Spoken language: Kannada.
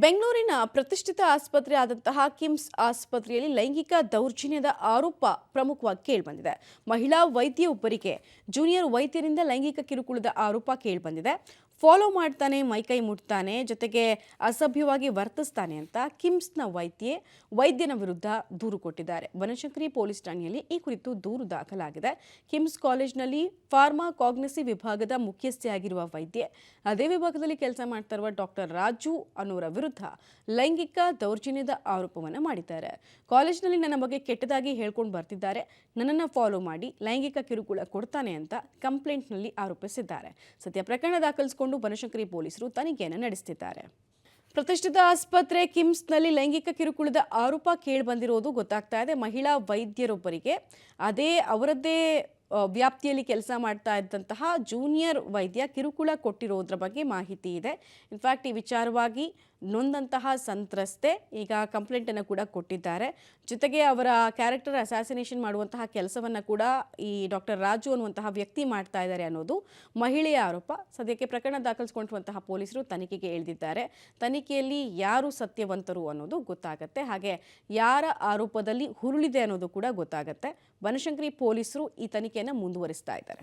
ಬೆಂಗಳೂರಿನ ಪ್ರತಿಷ್ಠಿತ ಆಸ್ಪತ್ರೆ ಆದಂತಹ ಕಿಮ್ಸ್ ಆಸ್ಪತ್ರೆಯಲ್ಲಿ ಲೈಂಗಿಕ ದೌರ್ಜನ್ಯದ ಆರೋಪ ಪ್ರಮುಖವಾಗಿ ಕೇಳಿಬಂದಿದೆ. ಮಹಿಳಾ ವೈದ್ಯೆಯೊಬ್ಬರಿಗೆ ಜೂನಿಯರ್ ವೈದ್ಯರಿಂದ ಲೈಂಗಿಕ ಕಿರುಕುಳದ ಆರೋಪ ಕೇಳಿಬಂದಿದೆ. ಫಾಲೋ ಮಾಡ್ತಾನೆ, ಮೈಕೈ ಮುಟ್ತಾನೆ, ಜೊತೆಗೆ ಅಸಭ್ಯವಾಗಿ ವರ್ತಿಸ್ತಾನೆ ಅಂತ ಕಿಮ್ಸ್ನ ವೈದ್ಯನ ವಿರುದ್ಧ ದೂರು ಕೊಟ್ಟಿದ್ದಾರೆ. ಬನಶಂಕರಿ ಪೊಲೀಸ್ ಠಾಣೆಯಲ್ಲಿ ಈ ಕುರಿತು ದೂರು ದಾಖಲಾಗಿದೆ. ಕಿಮ್ಸ್ ಕಾಲೇಜಿನಲ್ಲಿ ಫಾರ್ಮಾ ಕಾಗ್ನಿಸಿವ್ ವಿಭಾಗದ ಮುಖ್ಯಸ್ಥೆಯಾಗಿರುವ ವೈದ್ಯೆ, ಅದೇ ವಿಭಾಗದಲ್ಲಿ ಕೆಲಸ ಮಾಡ್ತಾ ಇರುವ ಡಾಕ್ಟರ್ ರಾಜು ಅನ್ನೋರ ವಿರುದ್ಧ ಲೈಂಗಿಕ ದೌರ್ಜನ್ಯದ ಆರೋಪವನ್ನು ಮಾಡಿದ್ದಾರೆ. ಕಾಲೇಜಿನಲ್ಲಿ ನನ್ನ ಬಗ್ಗೆ ಕೆಟ್ಟದಾಗಿ ಹೇಳ್ಕೊಂಡು ಬರ್ತಿದ್ದಾರೆ, ನನ್ನನ್ನು ಫಾಲೋ ಮಾಡಿ ಲೈಂಗಿಕ ಕಿರುಕುಳ ಕೊಡ್ತಾನೆ ಅಂತ ಕಂಪ್ಲೇಂಟ್ನಲ್ಲಿ ಆರೋಪಿಸಿದ್ದಾರೆ. ಸದ್ಯ ಪ್ರಕರಣ ದಾಖಲಿಸಿಕೊಂಡು ಬನಶಂಕರಿ ಪೊಲೀಸರು ತನಿಖೆಯನ್ನು ನಡೆಸುತ್ತಿದ್ದಾರೆ. ಪ್ರತಿಷ್ಠಿತ ಆಸ್ಪತ್ರೆ ಕಿಮ್ಸ್ನಲ್ಲಿ ಲೈಂಗಿಕ ಕಿರುಕುಳದ ಆರೋಪ ಕೇಳಿಬಂದಿರೋದು ಗೊತ್ತಾಗ್ತಾ ಇದೆ. ಮಹಿಳಾ ವೈದ್ಯರೊಬ್ಬರಿಗೆ ಅವರದ್ದೇ ವ್ಯಾಪ್ತಿಯಲ್ಲಿ ಕೆಲಸ ಮಾಡ್ತಾ ಇದ್ದಂತಹ ಜೂನಿಯರ್ ವೈದ್ಯ ಕಿರುಕುಳ ಕೊಟ್ಟಿರೋದ್ರ ಬಗ್ಗೆ ಮಾಹಿತಿ ಇದೆ. ಇನ್ಫ್ಯಾಕ್ಟ್ ಈ ವಿಚಾರವಾಗಿ ನೊಂದಂತಹ ಸಂತ್ರಸ್ತೆ ಈಗ ಕಂಪ್ಲೇಂಟನ್ನು ಕೂಡ ಕೊಟ್ಟಿದ್ದಾರೆ. ಜೊತೆಗೆ ಅವರ ಕ್ಯಾರೆಕ್ಟರ್ ಅಸಾಸಿನೇಷನ್ ಮಾಡುವಂತಹ ಕೆಲಸವನ್ನು ಕೂಡ ಈ ಡಾಕ್ಟರ್ ರಾಜು ಅನ್ನುವಂತಹ ವ್ಯಕ್ತಿ ಮಾಡ್ತಾ ಇದ್ದಾರೆ ಅನ್ನೋದು ಮಹಿಳೆಯ ಆರೋಪ. ಸದ್ಯಕ್ಕೆ ಪ್ರಕರಣ ದಾಖಲಿಸಿಕೊಂಡಿರುವಂತಹ ಪೊಲೀಸರು ತನಿಖೆಗೆ ಇಳಿದಿದ್ದಾರೆ. ತನಿಖೆಯಲ್ಲಿ ಯಾರು ಸತ್ಯವಂತರು ಅನ್ನೋದು ಗೊತ್ತಾಗುತ್ತೆ, ಹಾಗೆ ಯಾರ ಆರೋಪದಲ್ಲಿ ಹುರುಳಿದೆ ಅನ್ನೋದು ಕೂಡ ಗೊತ್ತಾಗುತ್ತೆ. ಬನಶಂಕರಿ ಪೊಲೀಸರು ಈ ತನಿಖೆಯನ್ನು ಮುಂದುವರಿಸ್ತಾ ಇದ್ದಾರೆ.